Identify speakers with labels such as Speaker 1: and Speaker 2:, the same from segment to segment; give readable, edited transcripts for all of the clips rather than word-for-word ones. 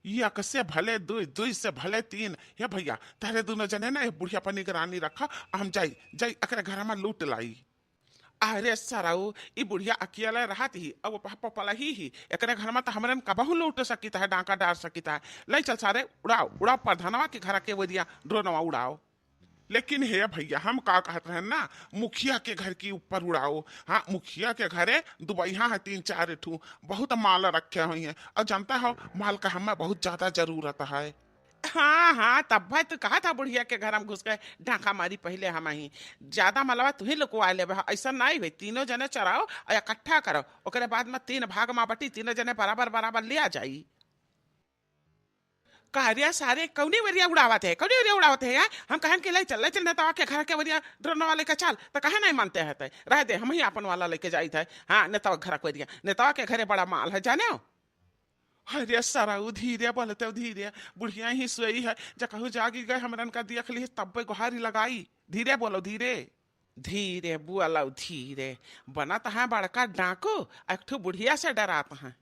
Speaker 1: एक से भले दुई, दुई से भले तीन। ये भैया तारे दोनों जने ना ये बुढ़िया पर निगरानी रखा, हम जाई जाई अकरे घर में लूट लाई। अरे सराऊ ई बुढ़िया अकेले रहत ही, अब पला ही एकरे घर में तो हमरन कबहू लूट सकिता है, डाका डाल सकिता है। ले चल सारे उड़ाओ उड़ाओ प्रधानवा के घर के वरिया ड्रोनवा उड़ाओ। लेकिन हे भैया हम का कहते हैं ना, मुखिया के घर की ऊपर उड़ाओ। हाँ मुखिया के घरे दुबैया है तीन चार ठू, बहुत माल रखे हुई हैं, और जानता हो माल का हमें बहुत ज्यादा जरूरत है। हाँ हाँ तब भाई तू कहा था बुढ़िया के घर हम घुस गए ढाका मारी, पहले हम ही ज्यादा मलवा तू ही लुकवा ले। ऐसा नहीं भाई, तीनों जने चराओ और इकट्ठा करो, ओकरे बाद में तीन भाग में बटी, तीनों जने बराबर बराबर ले आ जाई। कार्या सारे कौनी वरिया उड़ावत है, कौनी वरिया उड़ावत है यार। हम कहन के ले चल नेतावा के घर के वरिया ड्रोन वाले का चल, तो कहे नहीं मानते हैं ते रह दे, हम ही अपन वाला लेके जाई थे। हाँ नेतावा घर के वरिया, नेतावा के घरे बड़ा माल है जाने हो। अरे सारा धीरे बोलते धीरे, बुढ़िया ही सोई है, जब कहूँ जागी गए हमरन का देख ली तब पे गुहारी लगाई। धीरे बोलो धीरे धीरे बोलो धीरे, बना तो है बड़का डाकू, एक ठो बुढ़िया से डराता है।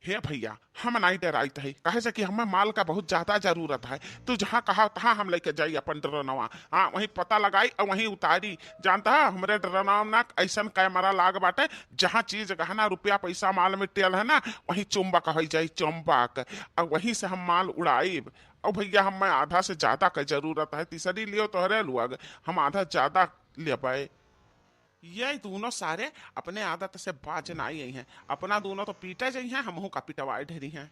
Speaker 1: हे भैया हम नहीं डराइत है, कहे से कि हमें माल का बहुत ज्यादा जरूरत है। तू जहाँ कहा तहाँ हम लेके जाई अपन ड्रोनवा। हाँ वहीं पता लगाई और वहीं उतारी। जानता है हमरे ड्रोनवा ना ऐसा कैमरा लाग बाटे, जहाँ चीज गहना रुपया पैसा माल में टेल है ना, वहीं चुंबक हो जाई चुंबक, और वहीं से हम माल उड़ाइब। और भैया हमें आधा से ज्यादा का जरूरत है, तीसरी लियो तोहरे लुआग, हम आधा ज्यादा ले पाए। ये दोनों सारे अपने आदत से बाज नहीं आई हैं, अपना दोनों तो पीटे जाइ हैं, हमहू का पिटवाए ढेरी हैं।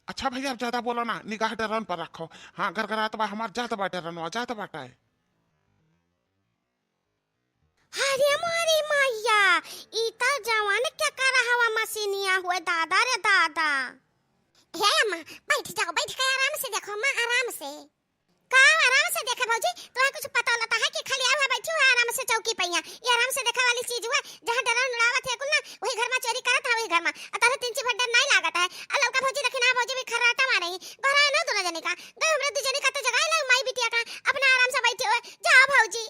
Speaker 1: अच्छा भैया अब ज्यादा बोलो ना, निगाह डरन पर रखो। हाँ घर घर आता हमार जात बाटे रनवा जात बाटा है।
Speaker 2: अरे मारी मैया, इता जवान क्या कर रहा हुआ मशीनिया हुए दादा रे दादा। हे अम्मा बैठ जाओ, बैठ के आराम से देखो अम्मा, आराम से। का आराम से देखे भौजी, तुम्हें कुछ पता होता है कि खाली आवा बैठी हुआ आराम से चौकी पैया, ये आराम से देखा वाली चीज हुआ। जहां डरन उड़ावत है कुल ना, वही घर में चोरी करत है, वही घर में अतर तीन ची भड्डर नहीं लागत है। अल्लाह का भौजी देखना, भौजी भी खर्राटा मारे घर है ना दोनों जने का, गए हमरे दो जने का तो जगह है माई बिटिया का, अपना आराम से बैठे हुए जाओ भौजी।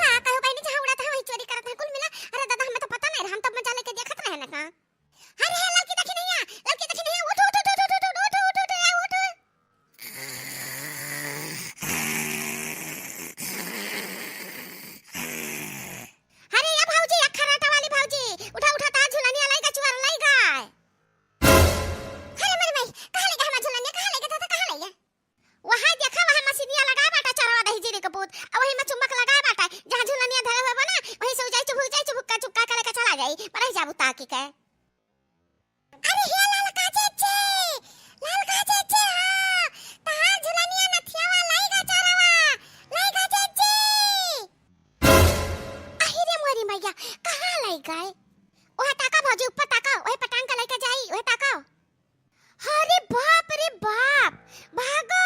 Speaker 2: का कहू बहनी जहां उड़ा था वही चोरी करत है कुल मिला। अरे दादा हमें तो पता नहीं, हम तब मजा लेके देखत रहे ना का। अरे लड़की देखी नहीं है, लड़की देखी नहीं है, उठ उठ उठ उठ उठ उठ उठ उठ उठ। अरे या भौजी या खराटा वाली भौजी, उठा उठा ता झुलनिया लाइगा चुआर लाइगा। अरे मेरे भाई कहां लेगा हम झुलनिया, कहां लेगा दादा, कहां लेगा? वहां देखा, वहां मशीनिया लगा बाटा चरवा दही जीरे के पूत, और वही में चुंबक लगा बाटा, जहां झुलनिया धरे हुए बना वही से जाई चुबुक्का चुपका करे के चला जाई, पर ही जाबू ताकी के। अरे हे लाल काचे चे, लाल काचे चे, हां तार झुलनिया नथियावा लाइगा चरवा, लाइगा चे चे। अरे मोरी मैया कहां लाई गए? ओहे ताका भौजी ऊपर ताका, ओहे पटांग का लेके जाई, ओहे ताका। अरे बाप रे बाप, भागो।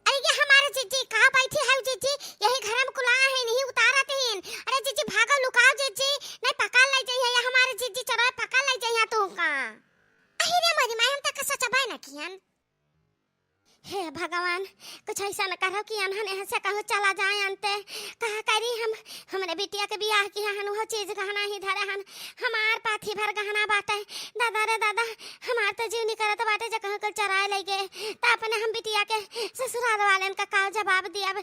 Speaker 2: अरे ये हमारे जीजी कहां बैठी है जीजी, यही घर में कुला है नहीं उतारत हैं। अरे जीजी भागो लुकाओ जीजी, नहीं पकड़ ले जाइए, ये हमारे जीजी चलो पकड़ ले जाइए तू का। अरे मेरी मां हम तक सच बाय ना कियन। हे भगवान कुछ ऐसा न करो कि अनहन यहाँ से कहो चला जाए अंते, कहा करी हम हमरे बिटिया के बियाह की हन वो चीज गहना ही धरे हन, हमार पाथी भर गहना बाटे। दादा रे दादा हमार तो जीव नहीं करत बाटे, जे कहो कल चराए लगे त अपने हम बिटिया के ससुराल वालेन का का जवाब दिया।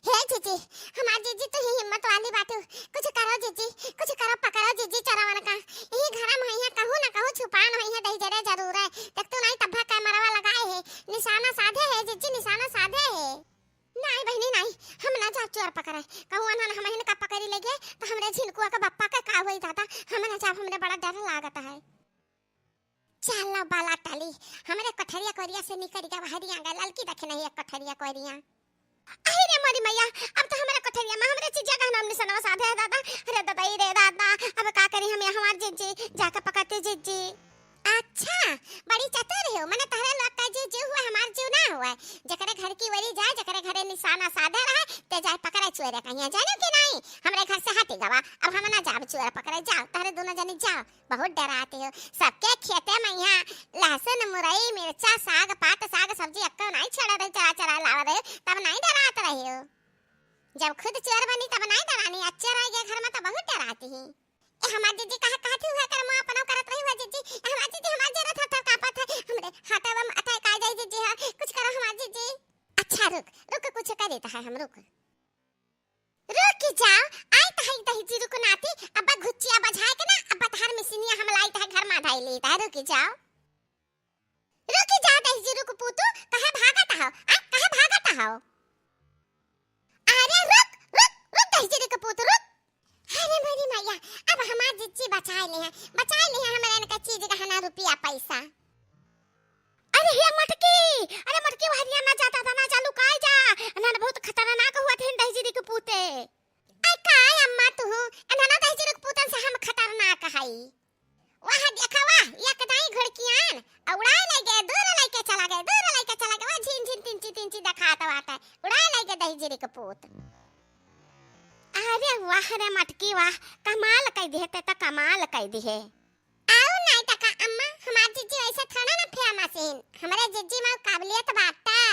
Speaker 2: हे जीजी हमार जीजी तो ही हिम्मत वाली बाटे, कुछ करो जीजी, कुछ करो पकड़ो जीजी चरावन का। यही घर में है कहूं ना कहूं छुपान है दही जरे जरूर है, तक तो नहीं तब्बा कैमरा लगाए है, निशाना साधे है जीजी, निशाना साधे है। नहीं बहनी नहीं, हम ना जा चोर पकड़े, कहूं ना हम ही का पकड़ी लेगे तो हमरे झिलकुआ का बप्पा का का होई दादा, हम ना जा, हमरे बड़ा डर लागत है। चल बाला टाली हमरे कठरिया कोरिया से निकल गया, बाहरी आ गया ललकी देखे नहीं एक कठरिया कोरिया। अरे मोरी मैया अब तो हमारे कठरिया में हमरे चीज जगह नाम निशाना साधे है दादा। अरे दादा रे दादा अब का करी हम हमार जीजी जाके पकड़ते जीजी। अच्छा बड़ी चतुर हो, मने तहरे लोग का जीजी हुआ हमार जीव ना हुआ, जकरे घर की वरी जाए, जकरे घरे निशाना साधे रहे ते जाए पकड़े चोरे कहिया, जानो कि नहीं हमरे घर से हटी गवा, अब हम ना जाब चोर पकड़े, जाओ तहरे दोनों जनी जाओ। बहुत डराते हो, सबके खेते में यहाँ लहसुन मुरई मिर्चा साग पात साग सब्जी अक्का नहीं छड़ा रहे, चरा चरा लावा रहे, तब नहीं डराते रहे हो। जब खुद चोर बनी तब नहीं डरानी, अच्छे रह गए घर में तो बहुत डराती ही। हमार जीजी कहा कहती हुआ कर मां अपना करत रही हुआ जीजी, हमार देता है हम रुक जाओ। आई तो है दही जी रुक नाती अब्बा घुच्चिया बजाए के ना अब्बा तार मिसिनिया हम लाई तो घर में धाई लेता है। रुक जाओ दही जी रुक पूतू कहे भागत हो कहे भागत हो। अरे रुक दही जी रुक पूतू रुक। अरे मेरी मैया अब हमार जिच्ची बचाए ले हैं हमारे का चीज गहना रुपया पैसा। अरे हे मटकी हरिया ना जाता था ना चालू काय जा ना बहुत खतरनाक हुआ थे दही जी रुक पूते। आई काय अम्मा तू ना दही जी रुक पूतन से हम खतरनाक हई। वाह देखा वाह ये कदाई घड़कियान उड़ाए ले गए दूर लेके चला गए वाह झिन तिंची दिखाता वाटा उड़ाए ले गए दही जी रुक पूत। अरे वाह रे मटकी वाह कमाल कह दी है तो कमाल कह दी है। आओ नहीं टका अम्मा हमार जीजी ऐसा थाना ना फेमस है हमारे जीजी में काबिलियत बाटा है।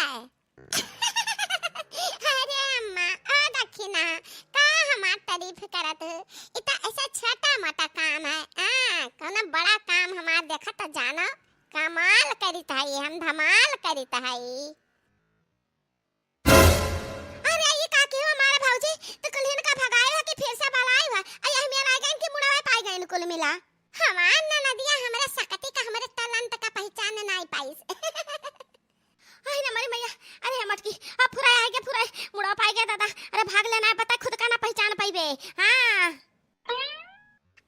Speaker 2: अरे अम्मा ओ दखिना का हमार तारीफ करत इता ऐसा छोटा मोटा काम है कौन बड़ा काम हमार देखा तो जानो कमाल करित है हम धमाल करित है। अरे ये का क्यों हमारे भौजी तो कुलहिन का भगाए है कि फिर से बलाए हुआ अय हम यार आ गए कि मुड़ावे पाई गए कुल मिला हमार ना नदिया हमारे सकती का हमारे तलंत का पहचान नहीं पाइस। अरे हमारी मैया अरे मटकी अब पूरा आ गया पूरा मुड़ा पाई गया दादा। अरे भाग लेना है पता खुद का ना पहचान पाइबे। हां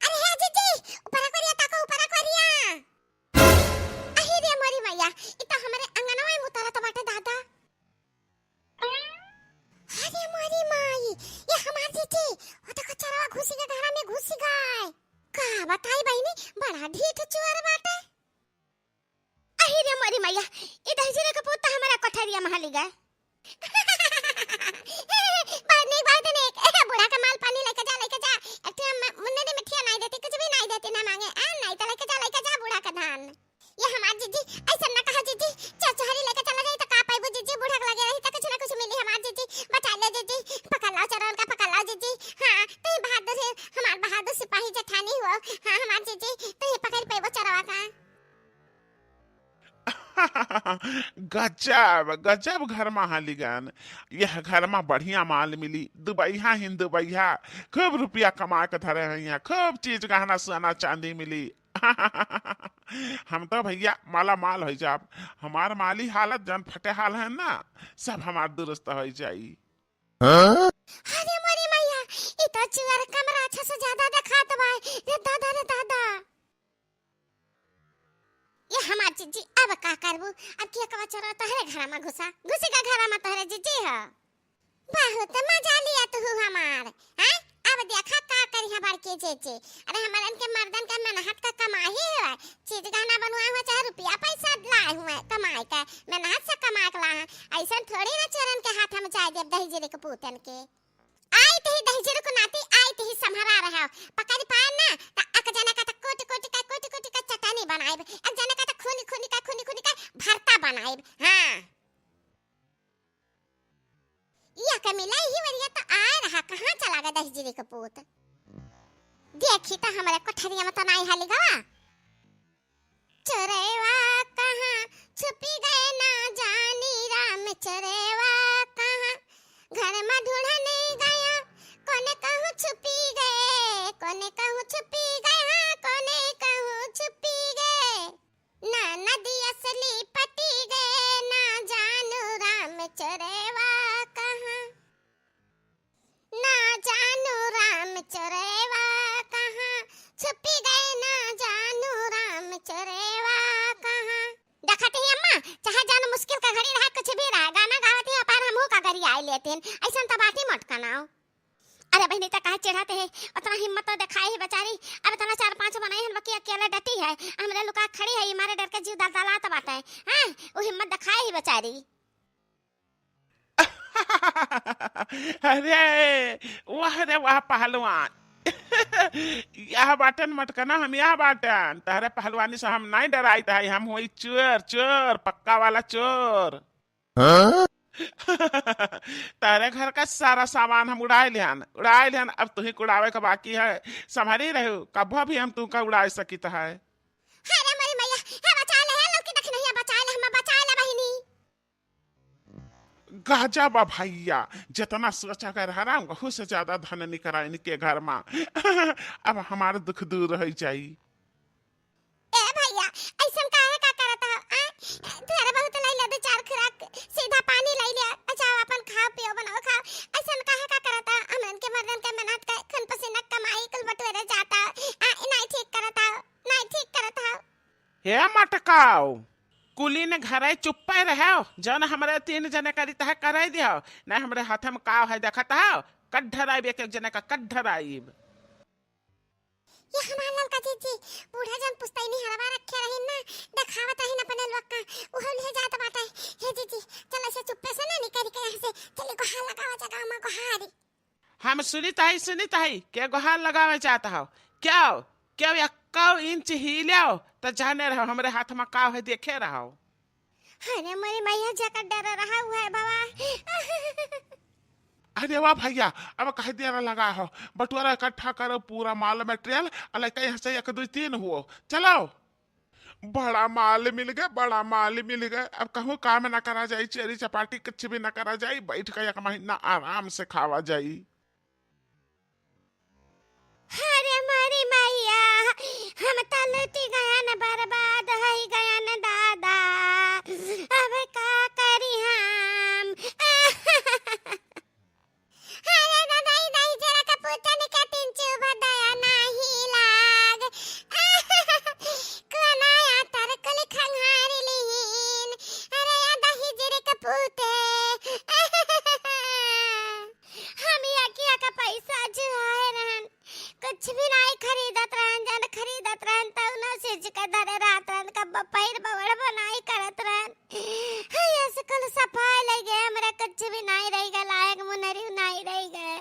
Speaker 2: अरे हे जीजी ऊपर करिया ताको ऊपर करिया। अरे रे हमारी मैया इता हमारे अंगनवा में उतारा तो बाटे दादा। अरे हमारी माई ये हमार जीजी वो तो कचरा घुसी के घर में घुसी गए का बताई बहनी बड़ा ढीठ चोर बाटे। अरे रे हमारी मैया ये दही जी का पुत हमारा कोठरिया महली गए। बात नहीं बूढ़ा का माल पानी लेके जा एक मुन्ने ने मिठिया नहीं देती कुछ भी नहीं देती ना मांगे नहीं तो लेके जा बूढ़ा का धान। ये हमार जीजी ऐसा ना कहा जीजी चचहरी लेके चला गई तो का पाइबो जीजी बूढ़ा लगे रही तो कुछ ना कुछ मिली हमार जीजी बचा ले जीजी पकड़ लो चरन का पकड़ लो जीजी। हां तो ये बहादुर है हमार बहादुर सिपाही जेठानी हुआ हां हमार जीजी तो ये पकड़ पाइबो चरवा का।
Speaker 1: गजब घर में हालीगन यह घर में बढ़िया माल मिली दुबैया हिंदुबैया खूब रुपया कमा के धरे हैं यहाँ खूब चीज गहना सोना चांदी मिली। हम तो भैया माला माल हो जाब हमार माली हालत जन फटे हाल है ना सब हमार दुरुस्त हो जाई।
Speaker 2: अरे मोरी मैया इतना चुअर कमरा अच्छा से ज्यादा दिखात बा रे दादा। ये हमार जीजी अब का करबू अब के कवा चरा तहरे घर में घुसी का घर में तहरे जीजी है बहुत मजा लिया तू हमार हैं। अब देखा का करी है बड़के जीजी अरे हमारन के मर्दन का मेहनत का कमाई है चीज गहना बनवाए हुआ चाहे रुपया पैसा लाए हुए कमाई का मेहनत से कमा के ला ऐसा थोड़ी ना चरण के हाथ में जाए देव दही जीरे के पूतन के। आई ते दही जीरे को नाती आई ते संभरा रहा पकड़ पाए ना त अक जना का कोट का चटनी बनाए अक जना का खूनी का भरता बनाए। हां या कमिला ही वरिया तो आ रहा कहां चला गया दही जीरे का पूत देखी तो हमारे कोठरिया में तो नहीं हाली गवा चोरेवा कहां छुपी गए ना जानी राम चोरेवा कहां घर में ढूंढने गया कोने कहूं छुपी गए कोने कहूं छुपी गए हां कोने कहूं छुपी गए ना नदी असली पटी गए ना जानू राम चोरेवा कहां ना जानू राम चोरेवा कहां छुपी गए ना जानू राम चोरेवा कहां। देखते ही अम्मा चाहे जान मुश्किल का घड़ी रहा कुछ भी रहा गाना गावती है पर हमहू का घड़ी आई लेते हैं ऐसा तो बात ही मत कनाओ। अरे बहनी तक कहे चढ़ाते हैं उतना हिम्मत तो दिखाई है बेचारी अब तना 4-5 बनाई है बाकी अकेले डटी है हमरे लुका खड़ी है हमारे डर के जीव दलदलात बाटे हैं वो हिम्मत दिखाई है बेचारी।
Speaker 1: अरे वाह पहलवान यह बाटन मटकना हम यह बाटन तहरे पहलवानी से हम नहीं डराई था हम हुई चोर पक्का वाला चोर। तारे घर का सारा सामान हम उड़ाए लिहन अब तुही उड़ावे का बाकी है संभाली रहो कभी भी हम तुमका उड़ा सकित है।
Speaker 2: अरे मेरी मैया है बचा ले लौकी देख नहीं बचा ले हम बचा ले बहिनी
Speaker 1: गाजा बा भैया, जितना सोचा कर हराम वहू से ज्यादा धन निकरा इनके घर में। अब हमारा दुख दूर रह जाई।
Speaker 2: ए भैया ऐसन काहे का करत हो आ तेरे बहुत लइला दे चार खुराक सीधा पानी लइ ले अच्छा अपन खाओ पियो बनाओ खाओ ऐसन काहे का करत हो हमन के मर्दन के मेहनत के खन पसीना कमाई कुल बटोरे जाता आ नहीं ठीक करत हो नहीं ठीक करत हो।
Speaker 1: हे मटकाओ कुली ने घरे चुप्पे रहो जौन हमारे 3 जने करी तह कराई दियो नहीं हमरे हाथ में काव है देखत हो कड्ढर आइब एक जने का कड्ढर आइब।
Speaker 2: ये हमार लड़का जीजी बूढ़ा जन पुस्तैनी हरवा रखे रहिन ना देखावत रहिन अपने लोग का उहो ले जात बाटे। हे जीजी चल से चुप्पे से ना निकल के यहां से चले को हाल लगावा जगह में को हारी।
Speaker 1: हम सुनित है के गुहार लगावे चाहता हो क्या क्या 1 इंच हिले तो जाने रहो हमरे हाथ में काव है देखे रहो।
Speaker 2: अरे मेरी मैया जका डर रहा हुआ है बाबा।
Speaker 1: अरे वाह भैया अब कह दिया लगा हो बटुआरा इकट्ठा करो पूरा माल मटेरियल अलग कहीं से 1 2 3 हुआ चलो बड़ा माल मिल गया बड़ा माल मिल गया। अब कहूँ काम ना करा जाए चेरी चपाटी कुछ भी ना करा जाए बैठ कर 1 महीना आराम से खावा जाए।
Speaker 2: अरे मारी मैया हम तो लूटी गया न बर्बाद हो गया न दादा अब का करी हम। अरे दादा दाई जरा कपूतन के टिंचू बदाया नहीं लाग कोना या तर कल खंगारी लीन अरे या दही जरे कपूते हम या किया का पैसा जुआए रहन कुछ भी नहीं खरीदत रहन जन खरीदत रहन त उनो से का धरे रात रहन का पैर बवड़ बनाई करत रहन ये सकल सफाई लगे हमरा कुछ भी नहीं रह गया लायक मुनरी नहीं रह गए।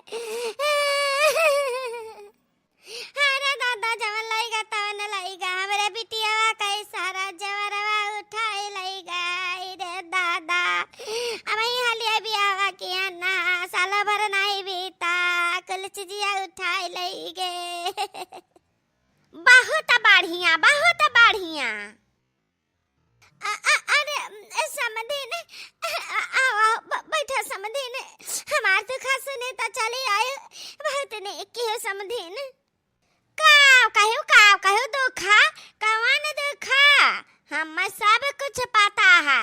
Speaker 2: अरे दादा जवन लइगा तवन लइगा हमरे बिटिया कई सारा जवरवा उठाई लइगा रे दादा अब ही हलिया बियावा किया ना साला भर नहीं बीता कुल चीजिया उठाई लइगे। बहुत बढ़िया अरे समधीन बैठो समधीन हमार तो खास सुने तो चले आए बहुत ने के समधीन काव दुखा कौन दुखा हम सब कुछ पता है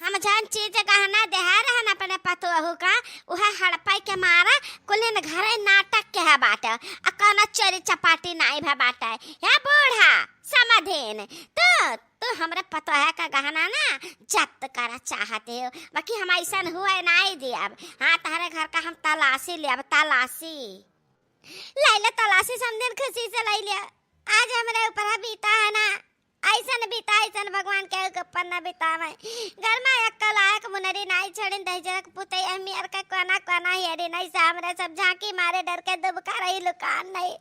Speaker 2: हम जान चीज गहना देहा रहन अपने पतोहू का उहे हड़पाई के मारा कुलिन घरे नाटक के है बाटे आ कौन चोरी चपाटी नहीं भे बाटे हे बूढ़ा समधीन तो हमरे पतोहा का गहना ना जब्त करा चाहते हो बाकी हम ऐसा हुआ नहीं दियब। हाँ तारे घर का हम तलाशी ले अब तलाशी लैला तलाशी समझन खुशी से ले लिया आज हमरे ऊपर बीता है ना ऐसा न बीता ऐसा भगवान के ऊपर न बीतावे घर में अक्कल आयक मुनरी नहीं छड़िन दहजरक पुतई अमीर का कोना हेरी नहीं सामने सब झांकी मारे डर के दुबका रही लुकान नहीं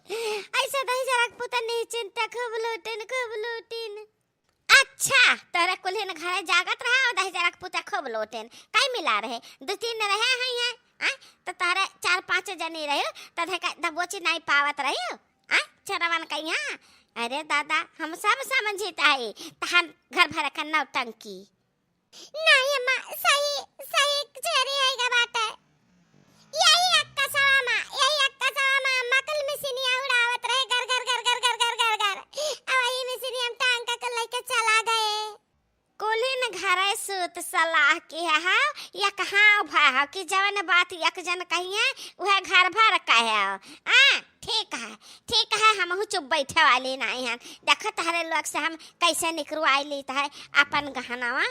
Speaker 2: ऐसा दहजरक पुत नहीं चिंता खूब लूटिन। अच्छा तोरे कुल्हिन घरे जागत रहा और दहजरक पुत खूब लूटिन काई मिला रहे 2 3 रहे हैं तो तारे 4 5 जनी रहे तधे दबोची नहीं पावत रही चरवन कहिया। अरे दादा हम सब समझित है तहन घर भर का नौटंकी नहीं अम्मा सही चेरी आएगा बात है यही अक्का सवा अम्मा कल मिसिनिया उड़ावत रहे घर अब ये मिसिनी हम टांग का कल लेके चला गए कुलिन घरे सूत सलाह की है या कहाँ भा कि जवन बात एक जन कहिए वह घर भर कहे ठीक है हम चुप बैठे वाली नहीं हैं देखो तारे लोग से हम कैसे निकलवाई ली है अपन गहनावा